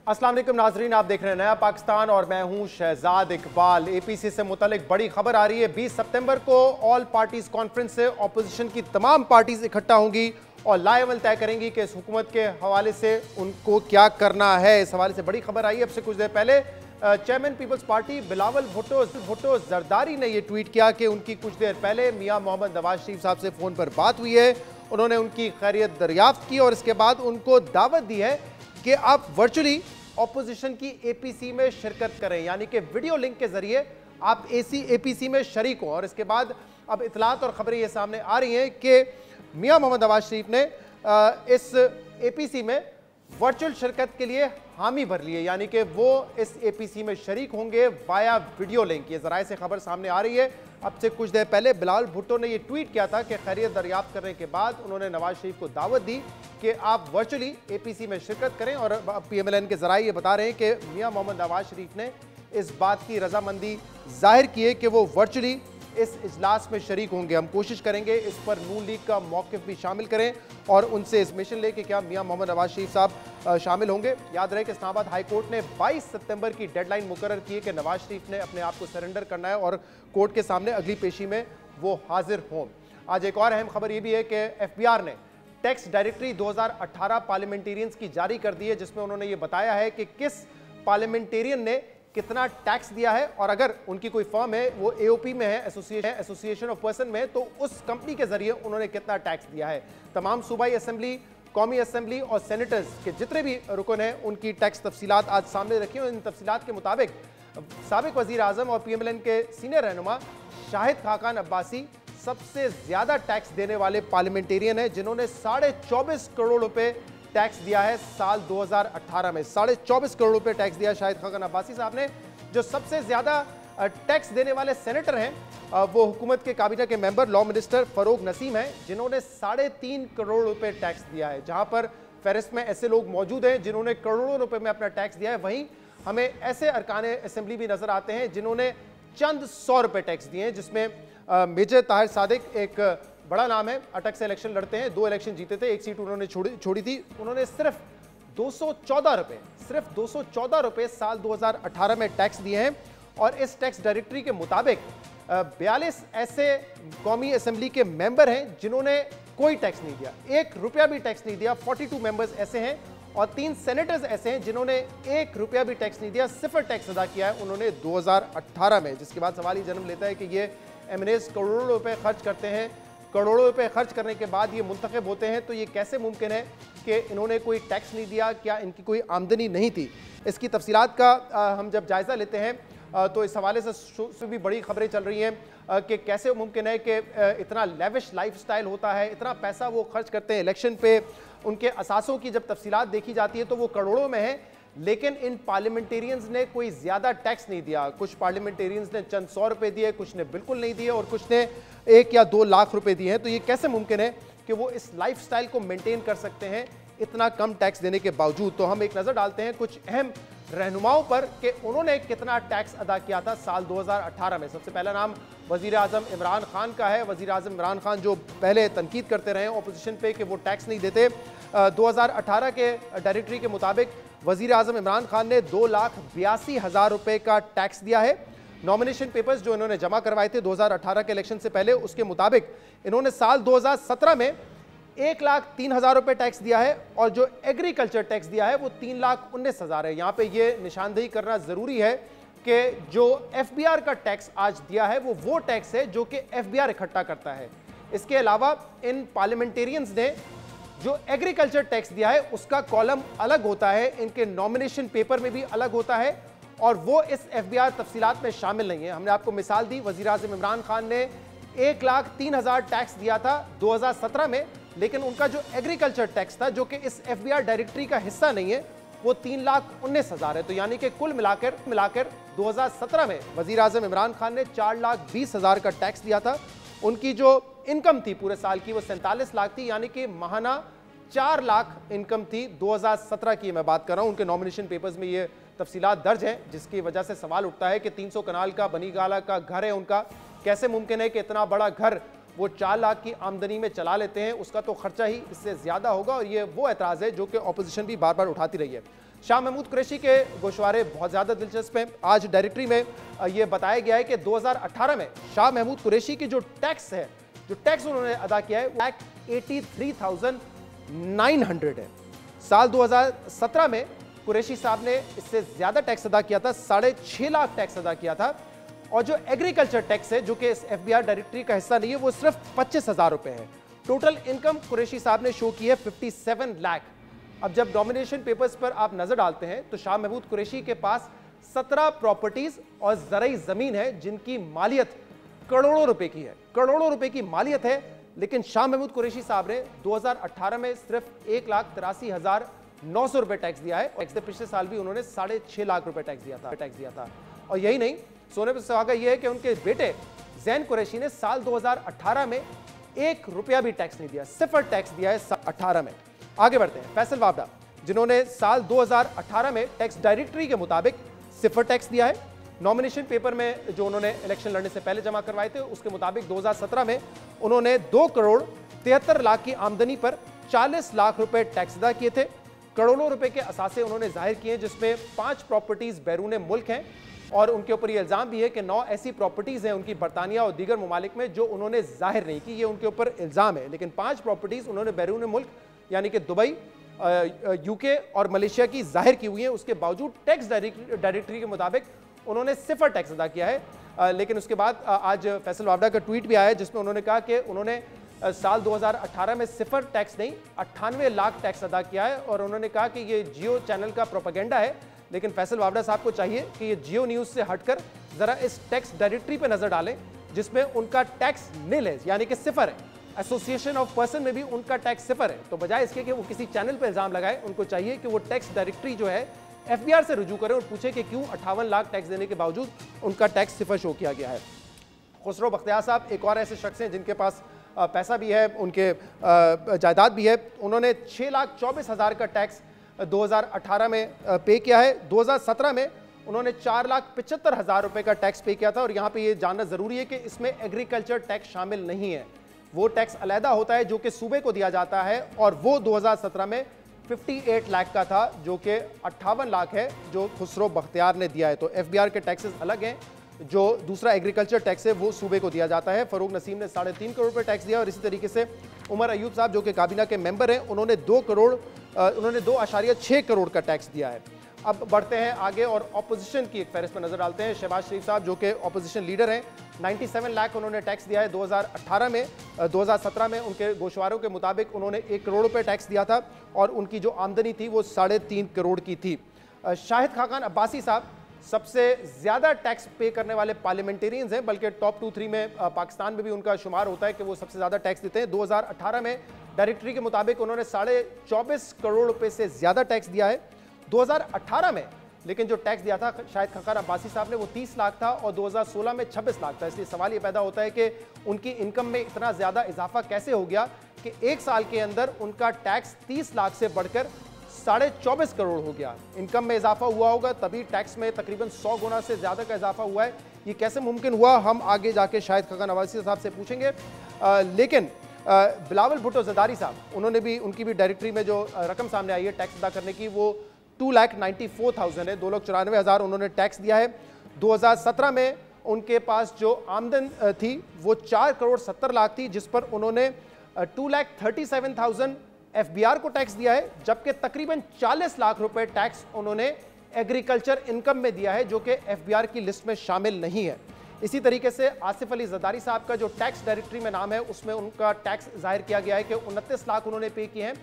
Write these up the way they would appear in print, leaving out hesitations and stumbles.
अस्सलाम वालेकुम नाजरीन, आप देख रहे हैं नया पाकिस्तान और मैं हूं शहजाद इकबाल। एपीसी से मुतालिक बड़ी खबर आ रही है। 20 सितंबर को ऑल पार्टीज कॉन्फ्रेंस से ऑपोजिशन की तमाम पार्टीज इकट्ठा होंगी और लाएवल तय करेंगी कि इस हुकूमत के हवाले से उनको क्या करना है। इस हवाले से बड़ी खबर आई है। अब से कुछ देर पहले chairman people's party Bilawal Bhutto Zardari ने यह ट्वीट किया कि उनकी कुछ देर पहले मियां मोहम्मद नवाज शरीफ साहब से फोन पर बात हुई है। उन्होंने उनकी खैरियत दरियाफ्त की और इसके बाद उनको दावत दी है कि आप वर्चुअली ऑपोजिशन की एपीसी में शिरकत करें, यानी कि वीडियो लिंक के जरिए आप एपीसी में शरीक हो। और इसके बाद अब इतलात और खबरें ये सामने आ रही हैं कि मियां मोहम्मद नवाज शरीफ ने इस एपीसी में वर्चुअल शिरकत के लिए हामी भर ली है, यानी कि वो इस एपीसी में शरीक होंगे वाया वीडियो लिंक। ये जराए से खबर सामने आ रही है। अब से कुछ देर पहले बिलावल भुट्टो ने यह ट्वीट किया था कि खैरियत दरियाफ्त करने के बाद उन्होंने नवाज शरीफ को दावत दी कि आप वर्चुअली एपीसी में शिरकत करें। और पीएमएलएन के जराए ये बता रहे हैं कि मियां मोहम्मद नवाज शरीफ ने इस बात की रजामंदी जाहिर की है कि वो वर्चुअली इस इजलास में शरीक होंगे। हम कोशिश करेंगे इस पर नून लीग का मौक़िफ़ भी शामिल करें और उनसे इस मिशन ले कि क्या मियां मोहम्मद नवाज शरीफ साहब शामिल होंगे। याद रहे कि इस्लामाबाद हाई कोर्ट ने 22 सितंबर की डेडलाइन मुकर्रर की है कि नवाज शरीफ ने अपने आप को सरेंडर करना है और कोर्ट के सामने अगली पेशी में वो हाजिर हों। आज एक और अहम खबर यह भी है कि एफबीआर ने टैक्स डायरेक्टरी 2018 पार्लियामेंटेरियंस की जारी कर दी है, जिसमें उन्होंने ये बताया है कि किस पार्लियामेंटेरियन ने कितना टैक्स दिया है और अगर उनकी कोई फर्म है वो एओपी में है, एसोसिएशन ऑफ पर्सन में, तो उस कंपनी के जरिए उन्होंने कितना टैक्स दिया है। तमाम सूबाई असेंबली, कौमी असेंबली और सेनेटर्स के जितने भी रुकन हैं उनकी टैक्स तफसीलात आज सामने रखी और इन तफसीलात के मुताबिक साबिक वजीर आजम और पीएमएलएन के सीनियर रहनुमा शाहिद खाकान अब्बासी सबसे ज्यादा टैक्स देने वाले पार्लियामेंटेरियन है, जिन्होंने 24.5 करोड़ रुपए टैक्स दिया है साल 2018 में। 24.5 करोड़ रुपए टैक्स दिया शाहिद खाकान अब्बासी साहब ने। जो सबसे ज्यादा टैक्स देने वाले सेनेटर हैं वो हुकूमत के काबीना के मेंबर लॉ मिनिस्टर फरोग नसीम हैं, जिन्होंने 3.5 करोड़ रुपए टैक्स दिया है। जहां पर फहरिस्त में ऐसे लोग मौजूद हैं जिन्होंने करोड़ों रुपए में अपना टैक्स दिया है, वहीं हमें ऐसे अरकान असेंबली भी नजर आते हैं जिन्होंने चंद 100 रुपए टैक्स दिए हैं, जिसमें मेजर ताहिर सादिक एक बड़ा नाम है, अटक से इलेक्शन लड़ते हैं, 2 इलेक्शन जीते थे, 1 सीट उन्होंने छोड़ी थी। उन्होंने सिर्फ 214 रुपए साल 2018 में टैक्स दिए हैं। और इस टैक्स डायरेक्टरी के मुताबिक 42 ऐसे कौमी असेंबली के मेंबर हैं जिन्होंने कोई टैक्स नहीं दिया, 1 रुपया भी टैक्स नहीं दिया। 42 मेंबर्स ऐसे हैं और 3 सेनेटर्स ऐसे हैं जिन्होंने 1 रुपया भी टैक्स नहीं दिया, सिर्फ टैक्स अदा किया है उन्होंने 2018 में। जिसके बाद सवाल ही जन्म लेता है कि ये एमएनएस करोड़ों रुपए खर्च करते हैं, करोड़ों रुपए खर्च करने के बाद ये मुंतखब होते हैं, तो ये कैसे मुमकिन है कि इन्होंने कोई टैक्स नहीं दिया? क्या इनकी कोई आमदनी नहीं थी? इसकी तफसीलात का हम जब जायज़ा लेते हैं तो इस हवाले से भी बड़ी खबरें चल रही हैं कि कैसे मुमकिन है कि इतना लेविश लाइफस्टाइल होता है, इतना पैसा वो खर्च करते हैं इलेक्शन पे। उनके असासों की जब तफसीलात देखी जाती है तो वो करोड़ों में है, लेकिन इन पार्लियामेंटेरियंस ने कोई ज़्यादा टैक्स नहीं दिया। कुछ पार्लियामेंटेरियंस ने चंद 100 रुपए दिए, कुछ ने बिल्कुल नहीं दिए और कुछ ने 1 या 2 लाख रुपए दिए हैं। तो ये कैसे मुमकिन है कि वो इस लाइफस्टाइल को मेंटेन कर सकते हैं इतना कम टैक्स देने के बावजूद? तो हम एक नज़र डालते हैं कुछ अहम रहनुमाओं पर कि उन्होंने कितना टैक्स अदा किया था साल 2018 में। सबसे पहला नाम वज़ीर आज़म इमरान खान का है। वज़ीर आज़म इमरान खान जो पहले तनकीद करते रहे ऑपोजिशन पे कि वो टैक्स नहीं देते, 2018 के डायरेक्टरी के मुताबिक वज़ीर आज़म इमरान खान ने 2,82,000 रुपए का टैक्स दिया है। नॉमिनेशन पेपर्स जो इन्होंने जमा करवाए थे 2018 के इलेक्शन से पहले, उसके मुताबिक इन्होंने साल 2017 में 1,03,000 रुपए टैक्स दिया है और जो एग्रीकल्चर टैक्स दिया है वो 3,19,000 है। यहाँ पे ये निशानदेही करना जरूरी है कि जो एफबीआर का टैक्स आज दिया है वो टैक्स है जो कि एफबीआर इकट्ठा करता है। इसके अलावा इन पार्लियामेंटेरियंस ने जो एग्रीकल्चर टैक्स दिया है उसका कॉलम अलग होता है, इनके नॉमिनेशन पेपर में भी अलग होता है और वो इस एफबीआर तफसीलात में शामिल नहीं है। हमने आपको मिसाल दी, वज़ीर आज़म इमरान खान ने 1,03,000 टैक्स दिया था 2017 में, लेकिन उनका जो एग्रीकल्चर टैक्स था जो कि इस एफबीआर डायरेक्टरी का हिस्सा नहीं है वो 3,19,000 है। तो यानी कि कुल मिलाकर 2017 में वज़ीर आज़म इमरान खान ने 4,20,000 का टैक्स दिया था। उनकी जो इनकम थी पूरे साल की वो 47 लाख थी, यानी कि माहाना 4 लाख इनकम थी 2017 की मैं बात कर रहा हूं। उनके नॉमिनेशन पेपर्स में ये तफसीलात दर्ज हैं, जिसकी वजह से सवाल उठता है कि 300 कनाल का बनीगाला का घर है उनका, कैसे मुमकिन है कि इतना बड़ा घर वो 4 लाख की आमदनी में चला लेते हैं? उसका तो खर्चा ही इससे ज्यादा होगा और ये वो एतराज़ है जो कि ऑपोजिशन भी बार बार उठाती रही है। शाह महमूद कुरैशी के गोशवारे बहुत ज़्यादा दिलचस्प हैं। आज डायरेक्टरी में यह बताया गया है कि 2018 में शाह महमूद कुरैशी की जो टैक्स है, जो टैक्स उन्होंने अदा किया है, 83,900 है। साल 2017 में कुरैशी साहब ने इससे ज़्यादा टैक्स अदा किया था, 6.5 लाख टैक्स अदा किया था। और जो एग्रीकल्चर टैक्स है, जो कि इस FBR डायरेक्टरी का हिस्सा नहीं है, वो सिर्फ 25,000 रुपए है। टोटल इनकम कुरैशी साहब ने शो की है 57 लाख। अब जब नॉमिनेशन पेपर्स पर आप नजर डालते हैं तो शाह महमूद कुरैशी के पास 17 प्रॉपर्टीज और ज़रई जमीन है जिनकी मालियत करोड़ों रुपए की है, करोड़ों रुपए की मालियत है। लेकिन शाह महमूद कुरैशी साहब ने 2018 में सिर्फ 1,83,900 रुपए टैक्स दिया है। और पिछले साल भी उन्होंने 6.5 लाख रुपए टैक्स दिया था। और यही नहीं, सोने पर सुहागा यह है कि उनके बेटे जैन कुरैशी ने साल 2018 में 1 रुपया भी टैक्स नहीं दिया, सिफर टैक्स दिया है 18 में। आगे बढ़ते हैं, फैसल वावडा, जिन्होंने साल 2018 में टैक्स डायरेक्टरी के मुताबिक सिफर टैक्स दिया है। नॉमिनेशन पेपर में जो उन्होंने इलेक्शन लड़ने से पहले जमा करवाए थे, उसके मुताबिक 2017 में उन्होंने 2,73,00,000 की आमदनी पर 40 लाख रुपए टैक्स अदा किए थे। करोड़ों रुपए के असासे उन्होंने जाहिर किए, जिसमें 5 प्रॉपर्टीज बैरून मुल्क हैं। और उनके ऊपर यह इल्जाम भी है कि 9 ऐसी प्रॉपर्टीज हैं उनकी बरतानिया और दीगर ममालिक में जो उन्होंने जाहिर नहीं की। ये उनके ऊपर इल्जाम है, लेकिन 5 प्रॉपर्टीज उन्होंने बैरून मुल्क यानी कि दुबई, UK और मलेशिया की जाहिर की हुई है। उसके बावजूद टैक्स डायरेक्टरी के मुताबिक उन्होंने सिफर टैक्स अदा किया है। लेकिन उसके बाद आज फैसल वावडा का ट्वीट भी आया है, जिसमें उन्होंने कहा कि उन्होंने साल 2018 में सिफर टैक्स नहीं 98 लाख टैक्स अदा किया है। और उन्होंने कहा कि ये जियो चैनल का प्रोपेगेंडा है। लेकिन फैसल वावडा साहब को चाहिए कि ये जियो न्यूज़ से हटकर जरा इस टैक्स डायरेक्टरी पे नजर डालें, जिसमें उनका टैक्स नील है, यानी कि सिफर है। एसोसिएशन ऑफ पर्सन में भी उनका टैक्स सिफर है। तो बजाय इसके कि वो किसी चैनल पर इल्जाम लगाए, उनको चाहिए कि वो टैक्स डायरेक्टरी जो है FBR से रुजू करें और पूछे कि क्यों 58 लाख टैक्स देने के बावजूद उनका टैक्स सिफर शो किया गया है। खुसरो बख्तियार साहब एक और ऐसे शख्स हैं जिनके पास पैसा भी है, उनके जायदाद भी है। उन्होंने 6,24,000 का टैक्स 2018 में पे किया है। 2017 में उन्होंने 4,75,000 रुपए का टैक्स पे किया था। और यहाँ पे ये जानना जरूरी है कि इसमें एग्रीकल्चर टैक्स शामिल नहीं है, वो टैक्स अलहदा होता है जो कि सूबे को दिया जाता है। और वो 2017 में 58 लाख का था, जो कि 58 लाख है जो खुसरो बख्तियार ने दिया है। तो FBR के टैक्सेस अलग हैं, जो दूसरा एग्रीकल्चर टैक्स है वो सूबे को दिया जाता है। फरूक नसीम ने 3.5 करोड़ रुपए टैक्स दिया। और इसी तरीके से उमर अयूब साहब, जो कि काबीना के मेंबर हैं, उन्होंने 2.6 करोड़ का टैक्स दिया है। अब बढ़ते हैं आगे और ऑपोजिशन की एक फहरिस्त पर नजर डालते हैं। शहबाज शरीफ साहब, जो कि ऑपोजिशन लीडर हैं, 97 लाख उन्होंने टैक्स दिया है 2018 में। 2017 में उनके गोशवारों के मुताबिक उन्होंने 1 करोड़ रुपए टैक्स दिया था और उनकी जो आमदनी थी वो 3.5 करोड़ की थी। शाहिद खाकान अब्बासी साहब सबसे ज़्यादा टैक्स पे करने वाले पार्लियामेंटेरियंस हैं, बल्कि टॉप 2-3 में पाकिस्तान में भी उनका शुमार होता है कि वो सबसे ज़्यादा टैक्स देते हैं। 2018 में डायरेक्टरी के मुताबिक उन्होंने 24.5 करोड़ रुपए से ज़्यादा टैक्स दिया है 2018 में। लेकिन जो टैक्स दिया था शाहिद खाकान अब्बासी साहब ने वो 30 लाख था और 2016 में 26 लाख था। इसलिए सवाल ये पैदा होता है कि उनकी इनकम में इतना ज़्यादा इजाफा कैसे हो गया कि एक साल के अंदर उनका टैक्स 30 लाख से बढ़कर 24.5 करोड़ हो गया। इनकम में इजाफा हुआ होगा, तभी टैक्स में तकरीबन 100 गुना से ज़्यादा का इजाफा हुआ है। ये कैसे मुमकिन हुआ, हम आगे जाके शाहिद खाकान अब्बासी साहब से पूछेंगे। लेकिन बिलावल भुट्टो ज़रदारी साहब, उन्होंने भी, उनकी भी डायरेक्टरी में जो रकम सामने आई है टैक्स अदा करने की, वो 2,94,000 है। 2,94,000 उन्होंने टैक्स दिया है। 2017 में उनके पास जो आमदन थी वो 4 करोड़ 70 लाख थी, जिस पर उन्होंने 2,37,000 FBR को टैक्स दिया है, जबकि तकरीबन 40 लाख रुपए टैक्स उन्होंने एग्रीकल्चर इनकम में दिया है, जो कि FBR की लिस्ट में शामिल नहीं है। इसी तरीके से आसिफ अली ज़रदारी साहब का जो टैक्स डायरेक्टरी में नाम है, उसमें उनका टैक्स जाहिर किया गया है कि 29 लाख उन्होंने पे किए हैं।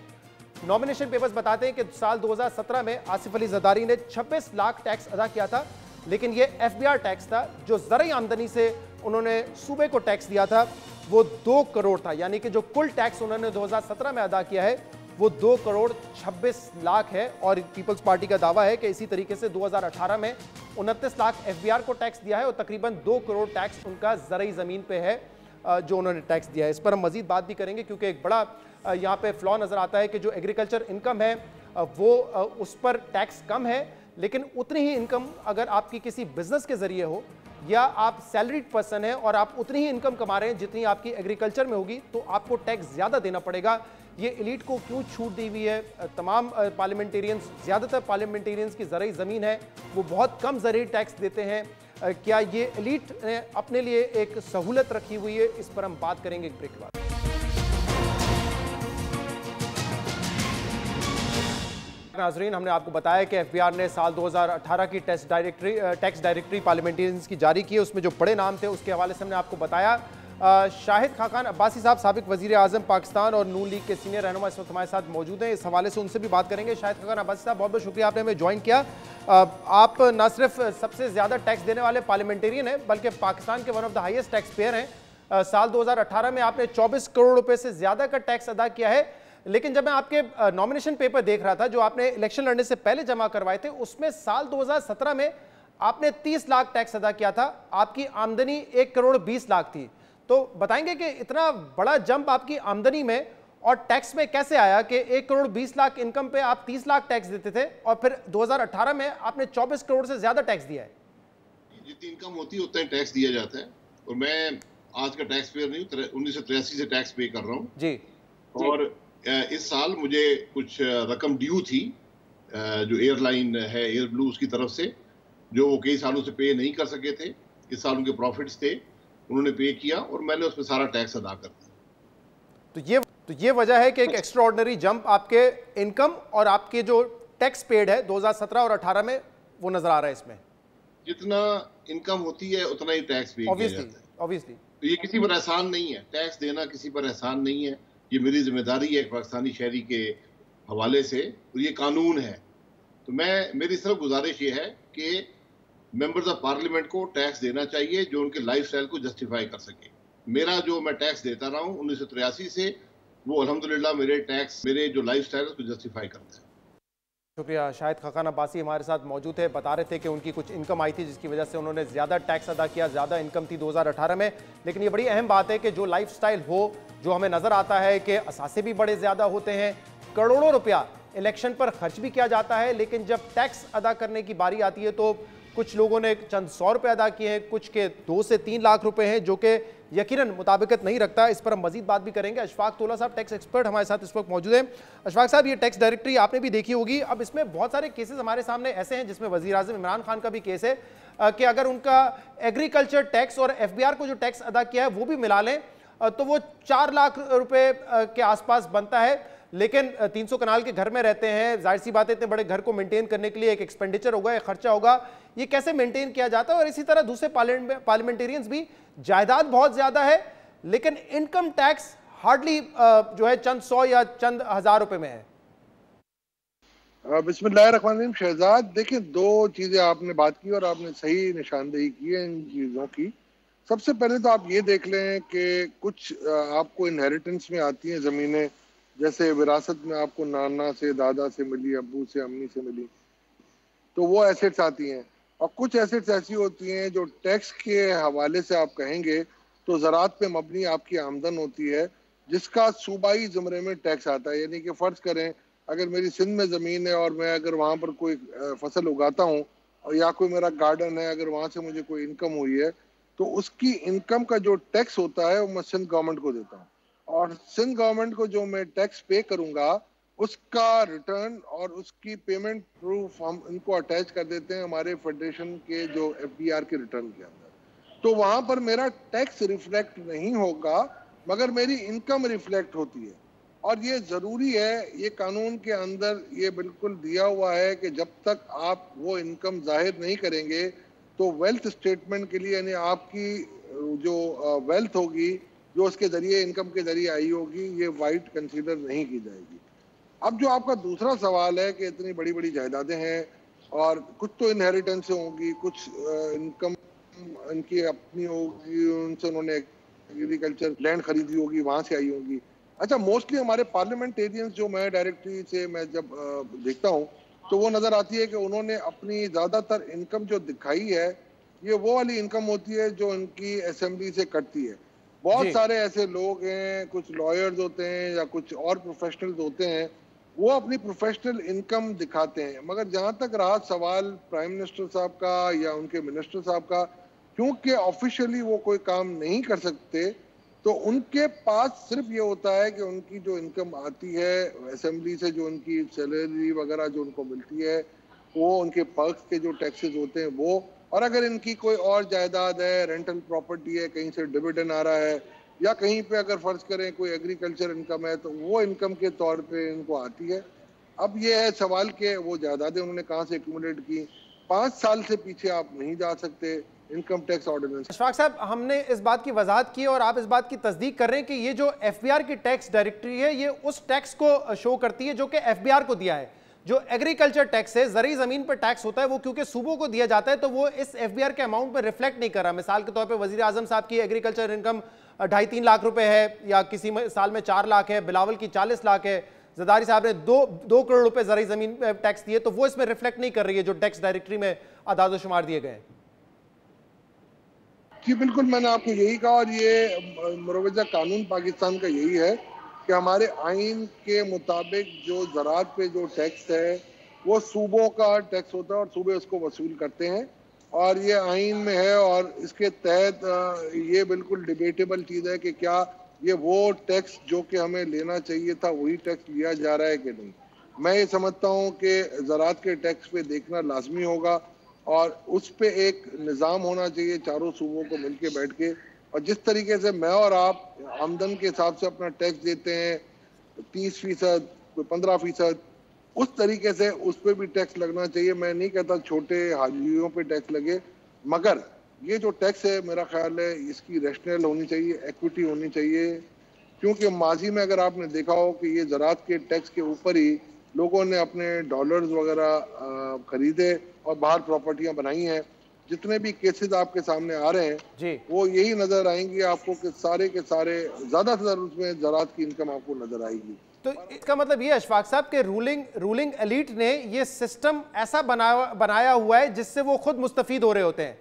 नॉमिनेशन पेपर्स बताते हैं कि साल 2017 में आसिफ अली ज़रदारी ने 26 लाख टैक्स अदा किया था, लेकिन ये FBR टैक्स था। जो ज़रई आमदनी से उन्होंने सूबे को टैक्स दिया था वो 2 करोड़ था, यानी कि जो कुल टैक्स उन्होंने 2017 में अदा किया है वो 2 करोड़ 26 लाख है। और पीपल्स पार्टी का दावा है कि इसी तरीके से 2018 में 29 लाख FBR को टैक्स दिया है और तकरीबन 2 करोड़ टैक्स उनका ज़रई ज़मीन पे है जो उन्होंने टैक्स दिया है। इस पर हम मज़ीद बात भी करेंगे, क्योंकि एक बड़ा यहाँ पे फ्लॉ नज़र आता है कि जो एग्रीकल्चर इनकम है वो उस पर टैक्स कम है, लेकिन उतनी ही इनकम अगर आपकी किसी बिजनेस के ज़रिए हो या आप सैलरीड पर्सन हैं और आप उतनी ही इनकम कमा रहे हैं जितनी आपकी एग्रीकल्चर में होगी, तो आपको टैक्स ज़्यादा देना पड़ेगा। ये एलीट को क्यों छूट दी हुई है? तमाम पार्लियामेंटेरियंस, ज़्यादातर पार्लियामेंटेरियंस की ज़रूरी ज़मीन है, वो बहुत कम ज़रूरी टैक्स देते हैं। क्या ये एलीट ने अपने लिए एक सहूलत रखी हुई है? इस पर हम बात करेंगे एक ब्रेक के बाद। नाजरीन, हमने आपको बताया कि एफबीआर ने साल 2018 की टैक्स डायरेक्टरी पार्लियामेंटेरियंस की जारी की है। उसमें जो बड़े नाम थे उसके हवाले से हमने आपको बताया। शाहिद खाकान अब्बासी साहब, साबिक वजीर आजम पाकिस्तान और नून लीग के सीनियर रहनुमा, इस वक्त हमारे साथ मौजूद हैं। इस हवाले से उनसे भी बात करेंगे। शाहिद खाकान अब्बासी साहब, बहुत बहुत शुक्रिया, आपने हमें ज्वाइन किया। आप न सिर्फ सबसे ज़्यादा टैक्स देने वाले पार्लियामेंटेरियन हैं, बल्कि पाकिस्तान के one of the highest tax payer हैं। साल 2018 में आपने 24 करोड़ रुपए से ज़्यादा का टैक्स अदा किया है। लेकिन जब मैं आपके नॉमिनेशन पेपर देख रहा था जो आपने इलेक्शन लड़ने से पहले जमा करवाए थे, उसमें साल 2017 में आपने 30 लाख टैक्स अदा किया था। आपकी आमदनी 1 करोड़ 20 लाख थी। तो बताएंगे कि इतना बड़ा जंप आपकी आमदनी में और टैक्स में कैसे आया कि 1 करोड़ 20 लाख इनकम पे आप 30 लाख टैक्स देते थे और फिर 2018 में आपने 24 करोड़ से ज्यादा टैक्स दिया है? जितनी इनकम होती है उतना टैक्स दिया जाता है। और मैं आज का टैक्स पेयर नहीं, 1983 से टैक्स पे कर रहा हूँ जी। और इस साल मुझे कुछ रकम ड्यू थी जो एयरलाइन है एयर ब्लू उसकी तरफ से, जो वो कई सालों से पे नहीं कर सके थे। इस साल उनके प्रॉफिट्स थे, उन्होंने पे किया और मैंने उसमें सारा टैक्स अदा कर दिया। तो ये वजह है कि एक एक्स्ट्रा ऑर्डिनरी जंप आपके इनकम और आपके जो टैक्स पेड है 2017 और 18 में वो नजर आ रहा है। इसमें जितना इनकम होती है उतना ही टैक्स पे किया जाता है। ऑब्वियसली तो ये किसी पर एहसान नहीं है, टैक्स देना किसी पर एहसान नहीं है। ये मेरी जिम्मेदारी है एक पाकिस्तानी शहरी के हवाले से, और ये कानून है। तो मेरी सिर्फ गुजारिश ये है कि मेंबर्स ऑफ पार्लियामेंट को टैक्स देना चाहिए जो उनके लाइफस्टाइल को जस्टिफाई कर सके। मेरा जो मैं टैक्स देता रहा हूँ 1983 से, वो अल्हम्दुलिल्लाह मेरे जो लाइफस्टाइल है उसको जस्टिफाई करता है। शुक्रिया। शाहिद खाकान अब्बासी हमारे साथ मौजूद है, बता रहे थे कि उनकी कुछ इनकम आई थी जिसकी वजह से उन्होंने ज़्यादा टैक्स अदा किया, ज़्यादा इनकम थी 2018 में। लेकिन ये बड़ी अहम बात है कि जो लाइफस्टाइल हो, जो हमें नज़र आता है कि असासे भी बड़े ज़्यादा होते हैं, करोड़ों रुपया इलेक्शन पर खर्च भी किया जाता है, लेकिन जब टैक्स अदा करने की बारी आती है तो कुछ लोगों ने चंद 100 रुपये अदा किए हैं, कुछ के 2 से 3 लाख रुपए हैं, जो कि यकीनन मुताबिकत नहीं रखता। इस पर हम मजीद बात भी करेंगे। अशफाक तोला साहब, टैक्स एक्सपर्ट, हमारे साथ इस वक्त मौजूद हैं। अशफाक साहब, ये टैक्स डायरेक्टरी आपने भी देखी होगी। अब इसमें बहुत सारे केसेस हमारे सामने ऐसे हैं जिसमें वजीर आज़म इमरान खान का भी केस है कि अगर उनका एग्रीकल्चर टैक्स और एफबीआर को जो टैक्स अदा किया है वो भी मिला लें तो वो 4 लाख रुपए के आसपास बनता है। लेकिन 300 कनाल के घर में रहते हैं, जाहिर सी बात है इतने बड़े घर को मेंटेन करने के लिए एक एक्सपेंडिचर होगा, एक खर्चा होगा। ये कैसे मेंटेन किया जाता है? और इसी तरह दूसरे पार्लियामेंटेरियंस भी, जायदाद बहुत ज्यादा है लेकिन इनकम टैक्स हार्डली जो है चंद 100 या चंद हजार रुपए में है। बिस्मिल्लाहिर्रहमानिर्रहीम। शहजाद, देखिए, 2 चीजें आपने बात की और आपने सही निशानदेही की है इन चीजों की। सबसे पहले तो आप ये देख लें कि कुछ आपको इनहेरिटेंस में आती हैं ज़मीनें, जैसे विरासत में आपको नाना से, दादा से मिली, अब्बू से, अम्मी से मिली, तो वो एसेट्स आती हैं। और कुछ एसेट्स ऐसी होती हैं जो टैक्स के हवाले से आप कहेंगे तो ज़राअत पे मबनी आपकी आमदन होती है, जिसका सूबाई ज़मरे में टैक्स आता है। यानी कि फ़र्ज़ करें अगर मेरी सिंध में ज़मीन है और मैं अगर वहाँ पर कोई फसल उगाता हूँ या कोई मेरा गार्डन है, अगर वहाँ से मुझे कोई इनकम हुई है तो उसकी इनकम का जो टैक्स होता है वो मैं सिंध गवर्नमेंट को देता हूँ। और सिंध गवर्नमेंट को जो मैं टैक्स पे करूँगा उसका रिटर्न और उसकी पेमेंट प्रूफ हम इनको अटैच कर देते हैं हमारे फेडरेशन के जो एफबीआर के रिटर्न के अंदर। तो वहाँ पर मेरा टैक्स रिफ्लेक्ट नहीं होगा मगर मेरी इनकम रिफ्लेक्ट होती है। और ये ज़रूरी है, ये कानून के अंदर ये बिल्कुल दिया हुआ है कि जब तक आप वो इनकम जाहिर नहीं करेंगे तो वेल्थ स्टेटमेंट के लिए, यानी आपकी जो वेल्थ होगी जो उसके ज़रिए, इनकम के ज़रिए आई होगी, ये वाइट कंसीडर नहीं की जाएगी। अब जो आपका दूसरा सवाल है कि इतनी बड़ी बड़ी जायदादें हैं और कुछ तो इनहेरिटेंस से होंगी, कुछ इनकम इनकी अपनी होगी, उनसे उन्होंने एग्रीकल्चर लैंड खरीदी होगी, वहाँ से आई होगी। अच्छा, मोस्टली हमारे पार्लियामेंटेरियंस जो मैं डायरेक्टरी से मैं जब देखता हूँ तो वो नज़र आती है कि उन्होंने अपनी ज़्यादातर इनकम जो दिखाई है ये वो वाली इनकम होती है जो इनकी असेंबली से कटती है। बहुत सारे ऐसे लोग हैं, कुछ लॉयर्स होते हैं या कुछ और प्रोफेशनल्स होते हैं, वो अपनी प्रोफेशनल इनकम दिखाते हैं। मगर जहाँ तक रहा सवाल प्राइम मिनिस्टर साहब का या उनके मिनिस्टर साहब का, क्योंकि ऑफिशियली वो कोई काम नहीं कर सकते तो उनके पास सिर्फ ये होता है कि उनकी जो इनकम आती है असेंबली से, जो उनकी सैलरी वगैरह जो उनको मिलती है, वो उनके पर्क्स के जो टैक्सेस होते हैं वो, और अगर इनकी कोई और जायदाद है, रेंटल प्रॉपर्टी है, कहीं से डिविडेंड आ रहा है, या कहीं पे अगर फर्ज करें कोई एग्रीकल्चर इनकम है, तो वो इनकम के तौर पे इनको आती है। अब ये है सवाल कि वो जायदादें उन्होंने कहाँ से एक्यूमुलेट की। 5 साल से पीछे आप नहीं जा सकते इनकम टैक्स ऑर्डिनेंस। अशफाक साहब, हमने इस बात की वजाहत की और आप इस बात की तस्दीक कर रहे हैं कि ये जो एफबीआर की टैक्स डायरेक्टरी है, ये उस टैक्स को शो करती है जो कि एफबीआर को दिया है। जो एग्रीकल्चर टैक्स है, जरी जमीन पर टैक्स होता है, वो क्योंकि सूबों को दिया जाता है तो वो इस एफबीआर के अमाउंट में रिफ्लेक्ट नहीं कर रहा। मिसाल के तौर पे वजीर आजम साहब की एग्रीकल्चर इनकम 2.5-3 लाख रुपए है, या किसी साल में 4 लाख है, बिलावल की 40 लाख है, जरदारी साहब ने 2 करोड़ रुपए जरी जमीन टैक्स दिए, तो वो इसमें रिफ्लेक्ट नहीं कर रही है जो टैक्स डायरेक्टरी में आदाद शुमार दिए गए। जी बिल्कुल, मैंने आपको यही कहा, और ये मुरवजा कानून पाकिस्तान का यही है कि हमारे आइन के मुताबिक जो ज़राअत पे जो टैक्स है वो सूबों का टैक्स होता है और सूबे उसको वसूल करते हैं, और ये आइन में है। और इसके तहत ये बिल्कुल डिबेटेबल चीज़ है कि क्या ये वो टैक्स जो कि हमें लेना चाहिए था वही टैक्स लिया जा रहा है कि नहीं। मैं ये समझता हूँ कि ज़राअत के टैक्स पे देखना लाजमी होगा, और उस पे एक निज़ाम होना चाहिए चारों सूबों को मिलके बैठ के। और जिस तरीके से मैं और आप आमदन के हिसाब से अपना टैक्स देते हैं 30%, 15%, उस तरीके से उस पर भी टैक्स लगना चाहिए। मैं नहीं कहता छोटे हाजियों पे टैक्स लगे, मगर ये जो टैक्स है मेरा ख्याल है इसकी रैशनल होनी चाहिए, एक्विटी होनी चाहिए। क्योंकि माजी में अगर आपने देखा हो कि ये ज़राअत के टैक्स के ऊपर ही लोगों ने अपने डॉलर्स वगैरह खरीदे और बाहर प्रॉपर्टियां बनाई हैं। जितने भी केसेस आपके सामने आ रहे हैं जी, वो यही नजर आएंगे आपको कि सारे के सारे ज्यादा से ज्यादा उसमें ज़राअत की इनकम आपको नजर आएगी। तो इसका मतलब ये अशफाक साहब के रूलिंग एलीट ने ये सिस्टम ऐसा बनाया हुआ है जिससे वो खुद मुस्तफीद हो रहे होते हैं।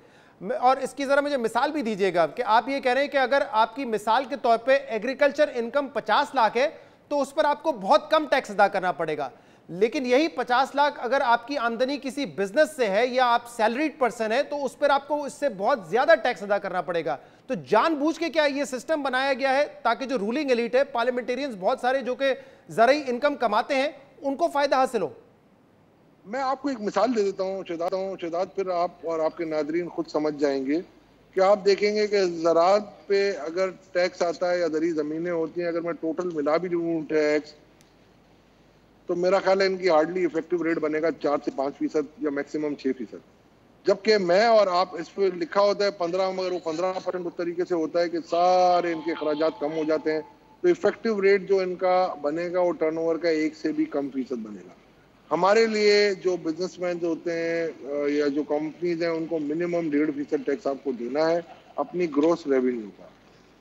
और इसकी जरा मुझे मिसाल भी दीजिएगा कि आप ये कह रहे हैं कि अगर आपकी मिसाल के तौर पे एग्रीकल्चर इनकम 50 लाख है तो उस पर आपको बहुत कम टैक्स अदा करना पड़ेगा, लेकिन यही 50 लाख अगर आपकी आमदनी किसी बिजनेस से है या आप सैलरीड पर्सन है तो उस पर आपको इससे बहुत ज्यादा टैक्स अदा करना पड़ेगा। तो जानबूझ के क्या ये सिस्टम बनाया गया है ताकि जो रूलिंग एलीट है, पार्लियामेंटेरियंस बहुत सारे जो कि ज़राई इनकम कमाते हैं, उनको फायदा हासिल हो? मैं आपको एक मिसाल दे देता हूँ शहजाद, फिर आप और आपके नादरीन खुद समझ जाएंगे कि आप देखेंगे कि ज़राअत पे अगर टैक्स आता है या ज़री ज़मीनें होती हैं, अगर मैं टोटल मिला भी दूँ टैक्स, तो मेरा ख्याल है इनकी हार्डली इफेक्टिव रेट बनेगा 4 से 5% या मैक्सिमम 6%। जबकि मैं और आप इस पर लिखा होता है 15, मगर वो 15% उस तरीके से होता है कि सारे इनके अखराजात कम हो जाते हैं। तो इफेक्टिव रेट जो इनका बनेगा वो टर्नओवर का 1 से भी कम फीसद बनेगा। हमारे लिए जो बिजनेसमैन जो होते हैं या जो कंपनीज हैं उनको मिनिमम 1.5% टैक्स आपको देना है अपनी ग्रोस रेवेन्यू का।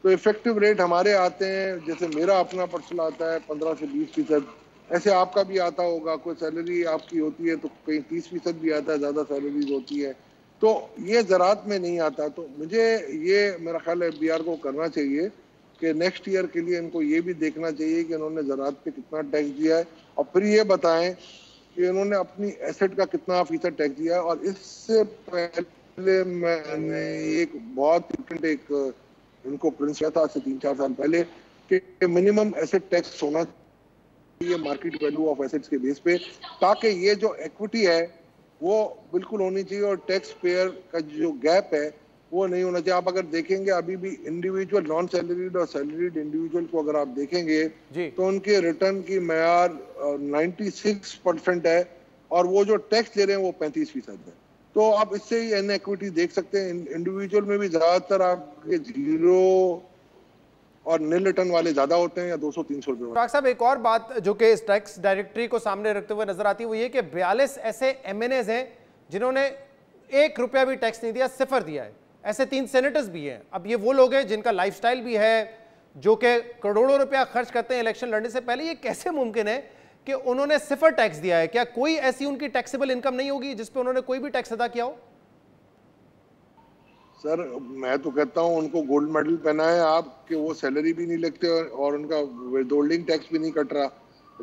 तो इफेक्टिव रेट हमारे आते हैं, जैसे मेरा अपना पर्सनल आता है 15 से 20%, ऐसे आपका भी आता होगा। कोई सैलरी आपकी होती है तो कहीं 30% भी आता है, ज़्यादा सैलरीज होती है, तो ये ज़राअत में नहीं आता। तो मुझे ये मेरा ख्याल है BR को करना चाहिए कि नेक्स्ट ईयर के लिए इनको ये भी देखना चाहिए कि इन्होंने ज़राअत पे कितना टैक्स दिया है, और फिर ये बताएं कि इन्होंने अपनी एसेट का कितना फीसद टैक्स दिया है। और इससे पहले मैंने एक बहुत एक इनको प्रिंस किया था आज से 3-4 साल पहले कि मिनिमम एसेट टैक्स होना ये मार्केट वैल्यू ऑफ एसेट्स के बेस पे, ताकि ये जो इक्विटी है वो बिल्कुल होनी चाहिए और टैक्स पेयर का जो गैप है वो नहीं होना चाहिए। आप अगर देखेंगे अभी भी इंडिविजुअल नॉन सैलरीड और सैलरीड इंडिविजुअल को अगर आप देखेंगे तो उनके रिटर्न की मयार 96% है, और वो जो टैक्स ले रहे हैं वो 35% है। तो आप इससे ही इनइक्विटी देख सकते हैं। इंडिविजुअल में भी ज्यादातर आपके 0 और नील रिटर्न वाले ज्यादा होते हैं या 200-300 रुपए। डॉक्टर साहब, एक और बात जो कि इस टैक्स डायरेक्टरी को सामने रखते हुए नजर आती है वो ये कि 42 ऐसे MNAs हैं जिन्होंने 1 रुपया भी टैक्स नहीं दिया, सिफर दिया है। ऐसे 3 सेनेटर्स भी हैं। अब ये वो लोग हैं जिनका लाइफस्टाइल भी है, जो कि करोड़ों रुपया खर्च करते हैं इलेक्शन लड़ने से पहले। ये कैसे मुमकिन है कि उन्होंने सिफर टैक्स दिया है? क्या कोई ऐसी उनकी टैक्सेबल इनकम नहीं होगी जिसपे उन्होंने कोई भी टैक्स अदा किया हो? सर मैं तो कहता हूँ उनको गोल्ड मेडल पहना है आप कि वो सैलरी भी नहीं लगते और उनका विदहोल्डिंग टैक्स भी नहीं कट रहा।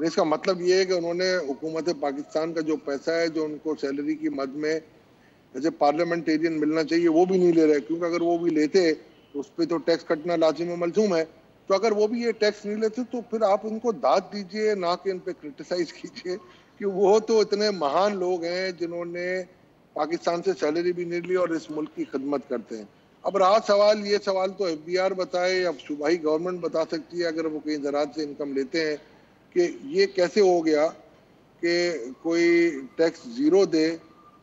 इसका मतलब ये है कि उन्होंने हुकूमत पाकिस्तान का जो पैसा है जो उनको सैलरी की मद में जैसे पार्लियामेंटेरियन मिलना चाहिए वो भी नहीं ले रहे, क्योंकि अगर वो भी लेते तो उस पर तो टैक्स कटना लाजिम व मलजूम है। तो अगर वो भी ये टैक्स नहीं लेते तो फिर आप उनको दाद दीजिए, ना कि इन पे क्रिटिसाइज कीजिए कि वो तो इतने महान लोग हैं जिन्होंने पाकिस्तान से सैलरी भी नहीं ली और इस मुल्क की खिदमत करते हैं। अब रहा सवाल, ये सवाल तो FBI बताए, अब सूबाई गवर्नमेंट बता सकती है अगर वो कहीं ज़राअत से इनकम लेते हैं, कि ये कैसे हो गया कि कोई टैक्स ज़ीरो दे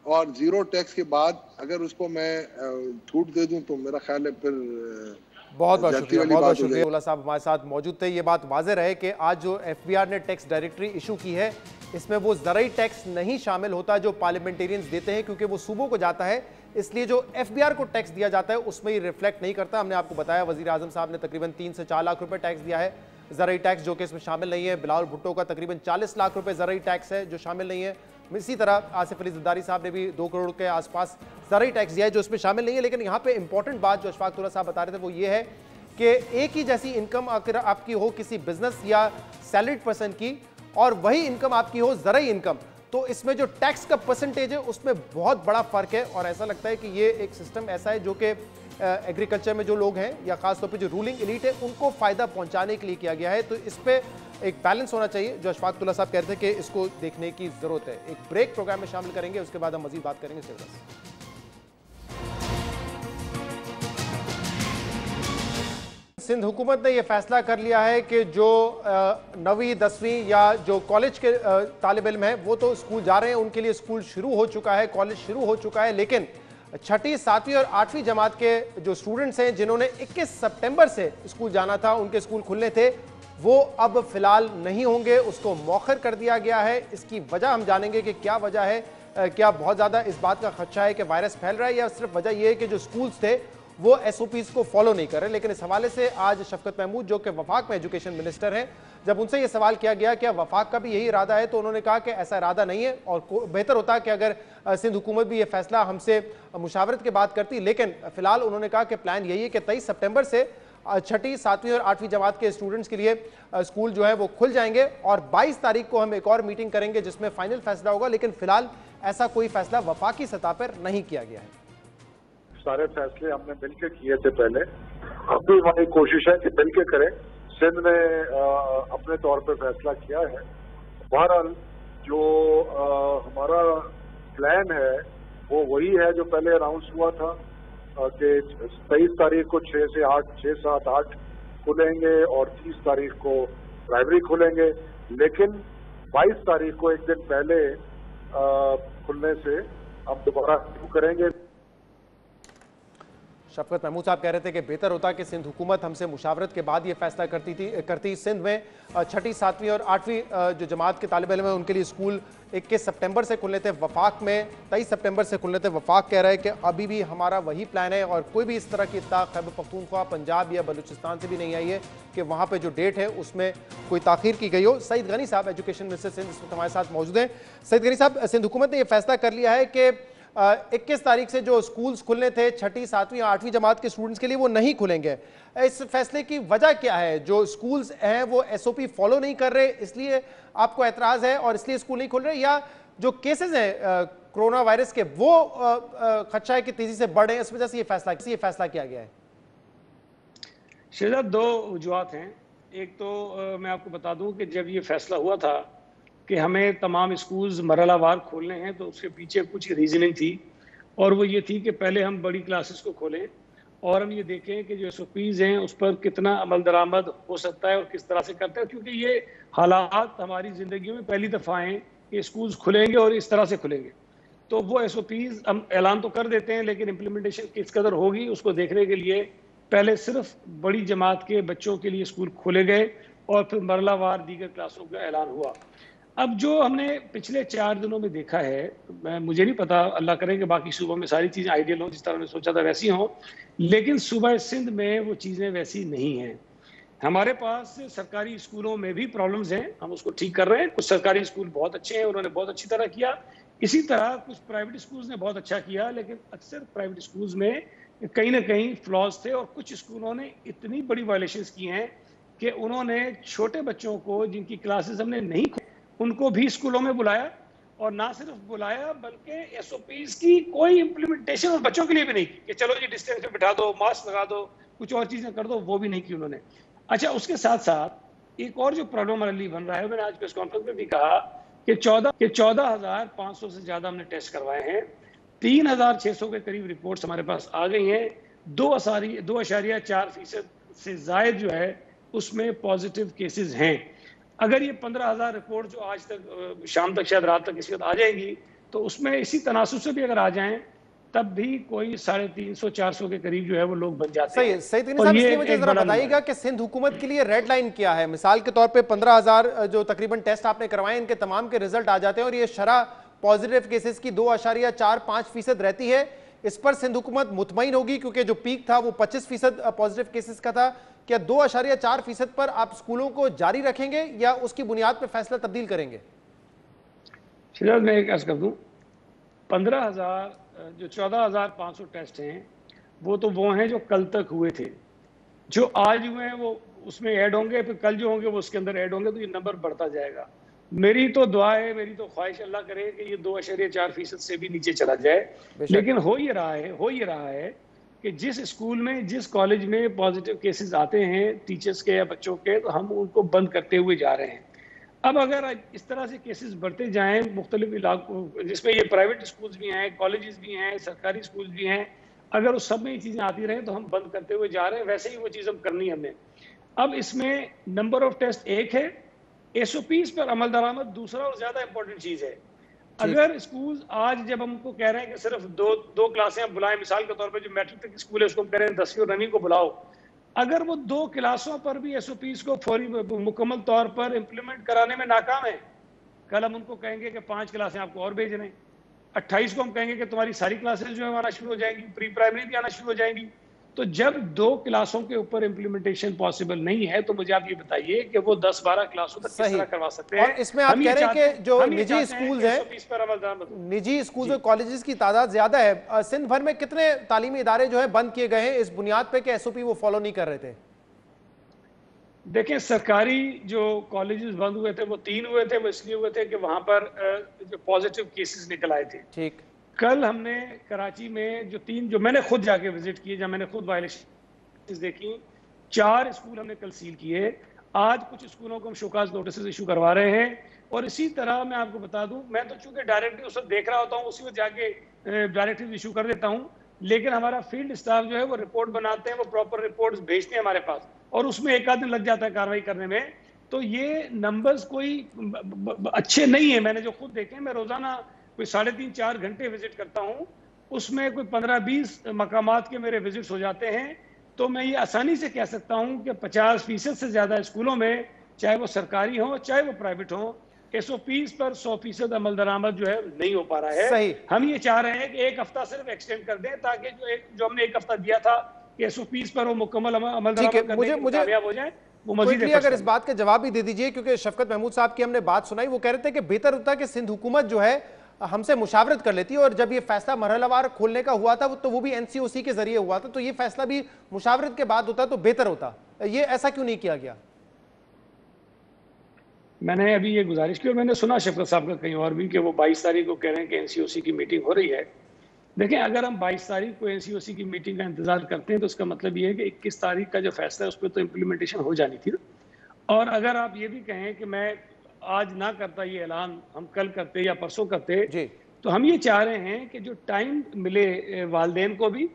और ज़ीरो टैक्स के बाद अगर उसको मैं छूट दे दूं तो मेरा ख्याल है फिर बहुत बहुत शुक्रिया, बहुत बहुत शुक्रिया। अब्दुल्ला साहब हमारे साथ मौजूद थे। ये बात वाज़ेह रहे कि आज जो FBR ने टैक्स डायरेक्टरी इशू की है इसमें वो ज़राई टैक्स नहीं शामिल होता जो पार्लियामेंटेरियंस देते हैं, क्योंकि वो सूबों को जाता है, इसलिए जो FBR को टैक्स दिया जाता है उसमें ये रिफ्लेक्ट नहीं करता। हमने आपको बताया वज़ीर आज़म साहब ने तकरीबन 3 से 4 लाख रुपए टैक्स दिया है ज़राई टैक्स, जो कि इसमें शामिल नहीं है। बिलावल भुट्टो का तकरीबन 40 लाख रुपए ज़राई टैक्स है जो शामिल नहीं है। इसी तरह आसिफ अली ज़रदारी साहब ने भी 2 करोड़ के आसपास ज़राई टैक्स दिया है जो इसमें शामिल नहीं है। लेकिन यहाँ पे इंपॉर्टेंट बात जो अशफाक तुल्ला साहब बता रहे थे वो ये है कि एक ही जैसी इनकम अगर आपकी हो किसी बिजनेस या सैलरीड पर्सन की और वही इनकम आपकी हो ज़राई इनकम, तो इसमें जो टैक्स का परसेंटेज है उसमें बहुत बड़ा फर्क है। और ऐसा लगता है कि ये एक सिस्टम ऐसा है जो कि एग्रीकल्चर में जो लोग हैं या खासतौर पे जो रूलिंग एलीट है उनको फायदा पहुंचाने के लिए किया गया है। तो इस पे एक बैलेंस होना चाहिए जो अशफाक तुल्ला साहब कह रहे थे कि इसको देखने की जरूरत है। एक ब्रेक प्रोग्राम में शामिल करेंगे, उसके बाद हम मजीद बात करेंगे। सिंध हुकूमत ने यह फैसला कर लिया है कि जो 9वीं 10वीं या जो कॉलेज के तालिब इल्म हैं वो तो स्कूल जा रहे हैं, उनके लिए स्कूल शुरू हो चुका है, कॉलेज शुरू हो चुका है, लेकिन 6ठी 7वीं और 8वीं जमात के जो स्टूडेंट्स हैं जिन्होंने 21 सितंबर से स्कूल जाना था, उनके स्कूल खुलने थे, वो अब फिलहाल नहीं होंगे, उसको मौखर कर दिया गया है। इसकी वजह हम जानेंगे कि क्या वजह है। क्या बहुत ज़्यादा इस बात का खदशा है कि वायरस फैल रहा है या सिर्फ वजह यह है कि जो स्कूल्स थे वो SOPs को फॉलो नहीं कर रहे। लेकिन इस हवाले से आज शफकत महमूद जो कि वफाक में एजुकेशन मिनिस्टर हैं, जब उनसे ये सवाल किया गया कि वफाक का भी यही इरादा है, तो उन्होंने कहा कि ऐसा इरादा नहीं है और बेहतर होता कि अगर सिंध हुकूमत भी ये फैसला हमसे मुशावरत के बाद करती। लेकिन फिलहाल उन्होंने कहा कि प्लान यही है कि 23 सितंबर से 6ठी 7वीं और 8वीं जमात के स्टूडेंट्स के लिए स्कूल जो है वो खुल जाएंगे और 22 तारीख को हम एक और मीटिंग करेंगे जिसमें फाइनल फैसला होगा। लेकिन फिलहाल ऐसा कोई फैसला वफाकी सतह पर नहीं किया गया है। सारे फैसले हमने मिलकर किए थे पहले, अब भी हमारी कोशिश है कि मिलकर करें। सिंध ने अपने तौर पर फैसला किया है। बहरहाल जो हमारा प्लान है वो वही है जो पहले अनाउंस हुआ था कि 23 तारीख को 6 से 8 6 7 8 खुलेंगे और 30 तारीख को प्राइमरी खुलेंगे, लेकिन 22 तारीख को एक दिन पहले खुलने से हम दोबारा शुरू करेंगे। शफकत महमूद साहब कह रहे थे कि बेहतर होता कि सिंध हुकूमत हमसे मुशावरत के बाद ये फैसला करती। सिंध में 6ठी 7वीं और 8वीं जो जमात के तालिब इल्म हैं उनके लिए स्कूल 21 सितंबर से खुलने थे, वफाक में 23 सितंबर से खुलने थे। वफाक कह रहा है कि अभी भी हमारा वही प्लान है और कोई भी इस तरह की इत्तला खैबर पख्तूनख्वा, पंजाब या बलूचिस्तान से भी नहीं आई है कि वहाँ पर जो डेट है उसमें कोई ताख़ीर की गई हो। सईद गनी साहब एजुकेशन मिनिस्टर सिंध इस वक्त हमारे साथ मौजूद हैं। सईद गनी साहब, सिंध हुकूमत ने यह फैसला कर लिया है कि 21 तारीख से जो स्कूल्स खुलने थे 6ठी 7वीं 8वीं जमात के स्टूडेंट्स के लिए वो नहीं खुलेंगे। इस फैसले की वजह क्या है? जो स्कूल्स हैं वो SOP फॉलो नहीं कर रहे इसलिए आपको एतराज़ है और इसलिए स्कूल नहीं खुल रहे, या जो केसेस हैं कोरोना वायरस के वो खदशा है कि तेजी से बढ़े, इस वजह से ये फैसला किया गया है? शहजाद, 2 वजूहात हैं। एक तो मैं आपको बता दूं कि जब ये फैसला हुआ था कि हमें तमाम स्कूल्स मरहलावार खोलने हैं तो उसके पीछे कुछ रीजनिंग थी, और वो ये थी कि पहले हम बड़ी क्लासेस को खोलें और हम ये देखें कि जो SOPs हैं उस पर कितना अमल दरामद हो सकता है और किस तरह से करते हैं, क्योंकि ये हालात हमारी ज़िंदगी में पहली दफ़ा हैं कि स्कूल्स खुलेंगे और इस तरह से खुलेंगे। तो वो SOPs हम ऐलान तो कर देते हैं लेकिन इम्प्लीमेंटेशन किस कदर होगी उसको देखने के लिए पहले सिर्फ बड़ी जमात के बच्चों के लिए स्कूल खोले गए और फिर मरहलावार दीगर क्लासों का ऐलान हुआ। अब जो हमने पिछले 4 दिनों में देखा है, मुझे नहीं पता, अल्लाह करे कि बाकी सूबों में सारी चीज़ें आइडियल हों, जिस तरह हमने सोचा था वैसी हों, लेकिन सूबा सिंध में वो चीज़ें वैसी नहीं हैं। हमारे पास सरकारी स्कूलों में भी प्रॉब्लम्स हैं, हम उसको ठीक कर रहे हैं। कुछ सरकारी स्कूल बहुत अच्छे हैं, उन्होंने बहुत अच्छी तरह किया। इसी तरह कुछ प्राइवेट स्कूल्स ने बहुत अच्छा किया, लेकिन अक्सर प्राइवेट स्कूल्स में कहीं ना कहीं फ्लॉज थे और कुछ स्कूलों ने इतनी बड़ी वायलेशंस की हैं कि उन्होंने छोटे बच्चों को जिनकी क्लासेस हमने नहीं उनको भी स्कूलों में बुलाया, और ना सिर्फ बुलाया बल्कि SOPs की कोई इम्प्लीमेंटेशन और बच्चों के लिए भी नहीं की कि चलो जी डिस्टेंस पे बिठा दो, मास्क लगा दो, कुछ और चीजें कर दो, वो भी नहीं की उन्होंने। अच्छा, उसके साथ साथ एक और जो प्रॉब्लम हमारे लिए बन रहा है, मैंने आज प्रेस कॉन्फ्रेंस में भी कहा कि 14,500 से ज्यादा हमने टेस्ट करवाए हैं, 3,600 के करीब रिपोर्ट्स हमारे पास आ गई हैं, 2.4% से जायद जो है उसमें पॉजिटिव केसेस हैं। अगर ये 15,000 रिपोर्ट जो आज तक शाम तक, शायद रात तक किसी वक्त आ जाएंगी, तो उसमें इसी तनासुब से भी अगर आ जाएं तब भी कोई 350-400 के करीब जो है वो लोग बन जाते हैं। सही साहब, इसलिए मुझे जरा बताइएगा कि सिंध हुकूमत के लिए रेड लाइन क्या है? मिसाल के तौर पे 15,000 जो तकरीबन टेस्ट आपने करवाए, इनके तमाम के रिजल्ट आ जाते हैं और ये शरह पॉजिटिव केसेस की 2.45% रहती है। इस पर सिंध हुकूमत मुतमईन होगी क्योंकि जो पीक था वो 25% पॉजिटिव केसेस का था। क्या 2.4% पर आप स्कूलों को जारी रखेंगे या उसकी बुनियाद पर फैसला तब्दील करेंगे? मैं एक अर्ज कर दूं, 15,000 जो 14,500 टेस्ट हैं वो हैं जो कल तक हुए थे। जो आज हुए हैं वो उसमें ऐड होंगे, फिर कल जो होंगे वो उसके अंदर ऐड होंगे, तो ये नंबर बढ़ता जाएगा। मेरी तो दुआ है, मेरी तो ख्वाहिश अल्लाह करे कि ये 2.4% से भी नीचे चला जाए। लेकिन हो ये रहा है कि जिस स्कूल में, जिस कॉलेज में पॉजिटिव केसेस आते हैं टीचर्स के या बच्चों के, तो हम उनको बंद करते हुए जा रहे हैं। अब अगर इस तरह से केसेस बढ़ते जाएं मुख्तलिफ इलाकों, जिसमें ये प्राइवेट स्कूल्स भी हैं, कॉलेजेस भी हैं, सरकारी स्कूल्स भी हैं, अगर उस सब में ये चीज़ें आती रहें तो हम बंद करते हुए जा रहे हैं। वैसे ही वो चीज़ हम करनी है हमने। अब इसमें नंबर ऑफ टेस्ट एक है, SOPs पर अमल दरामद दूसरा और ज़्यादा इंपॉर्टेंट चीज़ है। अगर स्कूल आज जब हमको कह रहे हैं कि सिर्फ दो क्लासें हम बुलाएं, मिसाल के तौर पर जो मैट्रिक तक स्कूल है उसको हम कह रहे हैं 10वीं और 9वीं को बुलाओ, अगर वो 2 क्लासों पर भी SOPs को फौरी मुकम्मल तौर पर इम्प्लीमेंट कराने में नाकाम है, कल हम उनको कहेंगे कि 5 क्लासें आपको और भेज रहे हैं, 28 को हम कहेंगे कि तुम्हारी सारी क्लासेस जो है आना शुरू हो जाएंगी, प्री प्राइमरी भी आना शुरू हो जाएंगी। तो जब 2 क्लासों के ऊपर इम्प्लीमेंटेशन पॉसिबल नहीं है तो मुझे आप ये बताइए कि वो 10-12 क्लासों तक किस तरह करवा सकते हैं? और इसमें आप कह रहे हैं कि जो निजी स्कूल है, निजी स्कूल और कॉलेजेस की तादाद ज्यादा है। सिंध भर में कितने तालीमी इदारे जो है बंद किए गए हैं इस बुनियाद पे कि SOP वो फॉलो नहीं कर रहे थे? देखें, सरकारी जो कॉलेजेस बंद हुए थे वो 3 हुए थे। वो इसलिए हुए थे कि वहां पर जो पॉजिटिव केसेस निकल आए थे। ठीक, कल हमने कराची में जो मैंने खुद जाके विजिट किए, जब मैंने खुद वायलेशन देखी, 4 स्कूल हमने कल सील किए। आज कुछ स्कूलों को हम शोकाज नोटिस इशू करवा रहे हैं। और इसी तरह मैं आपको बता दूं, मैं तो चूंकि डायरेक्टली उस वक्त देख रहा होता हूँ, उसी वक्त जाके डायरेक्टिव इशू कर देता हूँ, लेकिन हमारा फील्ड स्टाफ जो है वो रिपोर्ट बनाते हैं, वो प्रॉपर रिपोर्ट्स भेजते हैं हमारे पास, और उसमें एक आध दिन लग जाता है कार्रवाई करने में। तो ये नंबर्स कोई अच्छे नहीं है। मैंने जो खुद देखे, मैं रोजाना कोई 3.5-4 घंटे विजिट करता हूँ, उसमें कोई 15-20 मकामात के मेरे विजिट्स हो जाते हैं। तो मैं ये आसानी से कह सकता हूँ कि 50% से ज्यादा स्कूलों में, चाहे वो सरकारी हो चाहे वो प्राइवेट हो, SOPs पर 100% अमल दरामद जो है नहीं हो पा रहा है। सही। हम ये चाह रहे हैं कि 1 हफ्ता सिर्फ एक्सटेंड कर दें, ताकि जो हमने 1 हफ्ता दिया था कि SOPs पर वो मुकम्मल अमल दरामद करने में कामयाब हो जाए, वो मजीद अगर इस बात का जवाब भी दे दीजिए, क्योंकि शफकत महमूद साहब की हमने बात सुनाई, वो कह रहे थे कि बेहतर होता कि सिंध हुकूमत जो है हमसे मुशावरत कर लेती है, और जब ये फैसला मरहलावार खोलने का हुआ था तो वो भी NCOC के जरिए हुआ था, तो ये फैसला भी मुशावरत के बाद होता तो बेहतर होता। ये ऐसा क्यों नहीं किया गया? मैंने अभी ये गुजारिश की, और मैंने सुना शफकत साहब का कहीं और भी कि वो 22 तारीख को कह रहे हैं कि NCOC की मीटिंग हो रही है। देखें, अगर हम 22 तारीख को NCOC की मीटिंग का इंतजार करते हैं तो उसका मतलब ये है कि 21 तारीख का जो फैसला है उस पर तो इम्प्लीमेंटेशन हो जानी थी। और अगर आप ये भी कहें कि मैं आज ना करता ये ऐलान, हम कल करते या परसों करते, तो हम ये चाह रहे हैं कि जो टाइम मिले वालिदैन को भी,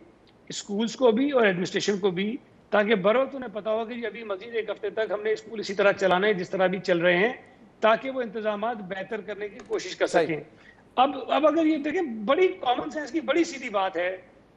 स्कूल्स को भी और एडमिनिस्ट्रेशन को भी, ताकि बरोक्त उन्हें पता हो कि अभी मजीद 1 हफ्ते तक हमने स्कूल इसी तरह चलाने जिस तरह भी चल रहे हैं, ताकि वो इंतजामात बेहतर करने की कोशिश कर सकें। अब अगर ये देखें, बड़ी कॉमन सेंस की बड़ी सीधी बात है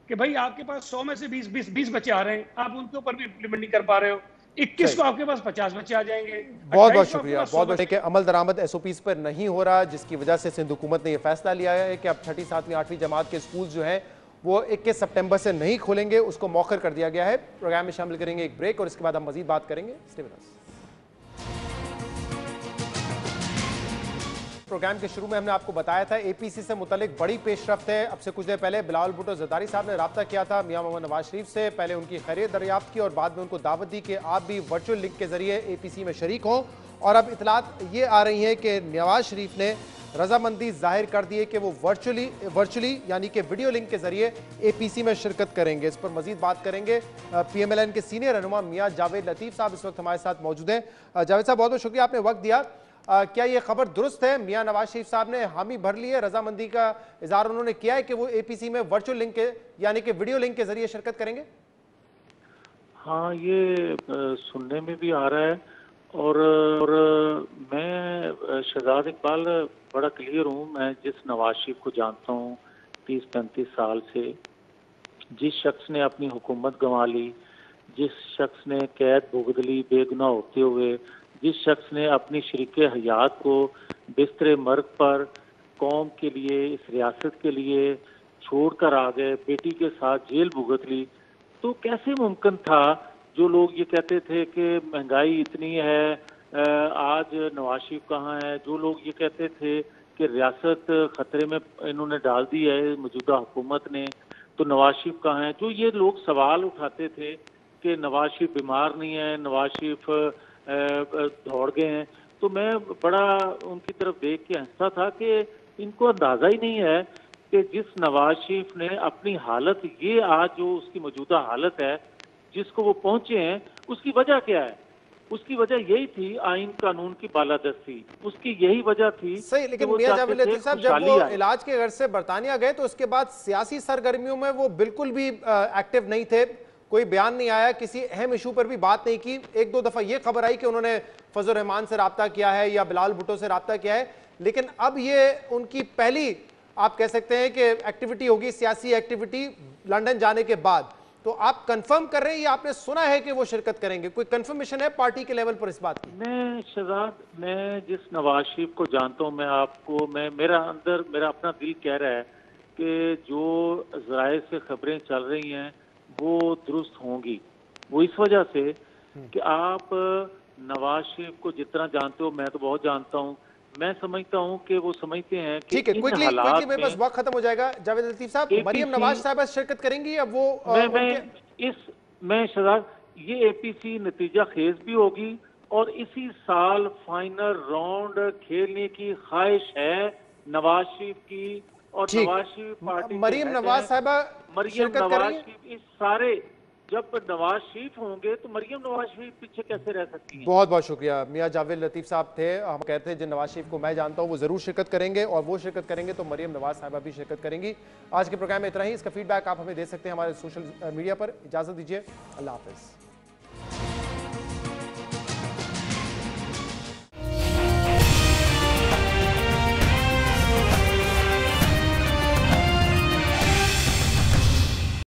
कि भाई आपके पास 100 में से 20 बच्चे आ रहे हैं, आप उनके ऊपर भी इम्प्लीमेंट नहीं कर पा रहे हो। 21 को आपके पास 50 बच्चे आ जाएंगे। बहुत बहुत शुक्रिया। बहुत बहुत अमल दरामद SOPs पर नहीं हो रहा, जिसकी वजह से सिंध हुकूमत ने यह फैसला लिया है कि अब 6ठी, 7वीं, 8वीं जमात के स्कूल जो हैं वो 21 सितंबर से नहीं खोलेंगे, उसको मौखर कर दिया गया है। प्रोग्राम में शामिल करेंगे एक ब्रेक और इसके बाद हम मजीद बात करेंगे। Stay with us. प्रोग्राम के शुरू में हमने आपको बताया था APC से मुतल्लिक बड़ी पेशरफ्त है। अब से कुछ देर पहले बिलावल भुट्टो ज़रदारी साहब ने रब्ता किया था मियां मोहम्मद नवाज शरीफ से, पहले उनकी खैरियत दरियाफ्त की और बाद में उनको दावत दी कि आप भी वर्चुअल लिंक के जरिए APC में शरीक हों। और अब इतलात ये आ रही है कि नवाज शरीफ ने रजामंदी जाहिर कर दी है कि वो वर्चुअली यानी कि वीडियो लिंक के जरिए एपीसी में शिरकत करेंगे। इस पर मजीद बात करेंगे। पीएमएलएन के सीनियर रहनुमा मियां जावेद लतीफ साहब इस वक्त हमारे साथ मौजूद हैं। जावेद साहब, बहुत बहुत शुक्रिया, आपने वक्त दिया। क्या ये खबर दुरुस्त है? मियां नवाज शरीफ साहब ने हामी भर ली है, रजामंदी का इजहार उन्होंने किया है कि वो एपीसी में वर्चुअल लिंक के यानी कि वीडियो लिंक के जरिए शिरकत करेंगे? हाँ, ये सुनने में भी आ रहा है और मैं शहजाद इकबाल बड़ा क्लियर हूँ। मैं जिस नवाज शरीफ को जानता हूँ 30-35 साल से, जिस शख्स ने अपनी हुकूमत गंवा ली, जिस शख्स ने कैद भुगत ली बेगुनाह होते हुए, जिस शख्स ने अपनी शरीके हयात को बिस्तर मर्ग पर कौम के लिए, इस रियासत के लिए छोड़कर आ गए, बेटी के साथ जेल भुगत ली, तो कैसे मुमकिन था जो लोग ये कहते थे कि महंगाई इतनी है, आज नवाज शरीफ कहाँ है, जो लोग ये कहते थे कि रियासत खतरे में इन्होंने डाल दी है मौजूदा हुकूमत ने, तो नवाज शरीफ कहाँ है, जो ये लोग सवाल उठाते थे कि नवाज शरीफ बीमार नहीं है, नवाज शरीफ दौड़ गए हैं, तो मैं बड़ा उनकी तरफ देख के हंसता था कि इनको अंदाजा ही नहीं है कि जिस नवाज शरीफ ने अपनी हालत, ये आज जो उसकी मौजूदा हालत है जिसको वो पहुंचे हैं, उसकी वजह क्या है? उसकी वजह यही थी आइन कानून की बालादस्ती, उसकी यही वजह थी। सही, लेकिन मियां जावेद लतीफ साहब, जब वो इलाज के गर्ज से बरतानिया गए तो उसके बाद सियासी सरगर्मियों में वो बिल्कुल भी एक्टिव नहीं थे, कोई बयान नहीं आया, किसी अहम इशू पर भी बात नहीं की। एक दो दफा ये खबर आई कि उन्होंने फजल रहमान से रब्ता किया है या बिलाल भुट्टो से रब्ता किया है, लेकिन अब ये उनकी पहली आप कह सकते हैं कि एक्टिविटी होगी, सियासी एक्टिविटी लंदन जाने के बाद। तो आप कंफर्म कर रहे हैं या आपने सुना है कि वो शिरकत करेंगे? कोई कंफर्मेशन है पार्टी के लेवल पर इस बात की? मैं शहजाद, मैं जिस नवाज शरीफ को जानता हूँ, मेरा अपना दिल कह रहा है कि जो ज़राए से खबरें चल रही हैं वो दुरुस्त होंगी। वो इस वजह से कि आप नवाज शरीफ को जितना जानते हो, मैं तो बहुत जानता हूँ, मैं समझता हूं कि वो समझते हैं कि ठीक है, क्विकली मेरे पास वक्त खत्म हो जाएगा। जावेद लतीफ साहब, मरियम नवाज साहब शिरकत करेंगी? अब वो मैं शहजाद, ये एपीसी नतीजा खेज भी होगी और इसी साल फाइनल राउंड खेलने की ख्वाहिश है नवाज शरीफ की, और नवाज शरीफ पार्टी मरियम नवाज साहबा मरियम नवाज शरीफ इस सारे, जब नवाज शरीफ होंगे तो मरियम नवाज शरीफ पीछे कैसे रह सकती है? बहुत बहुत शुक्रिया। मियां जावेद लतीफ साहब थे। हम कहते हैं जिन नवाज शरीफ को मैं जानता हूं वो जरूर शिरकत करेंगे, और वो शिरकत करेंगे तो मरियम नवाज साहबा भी शिरकत करेंगी। आज के प्रोग्राम में इतना ही। इसका फीडबैक आप हमें दे सकते हैं हमारे सोशल मीडिया पर। इजाजत दीजिए, अल्लाह हाफिज।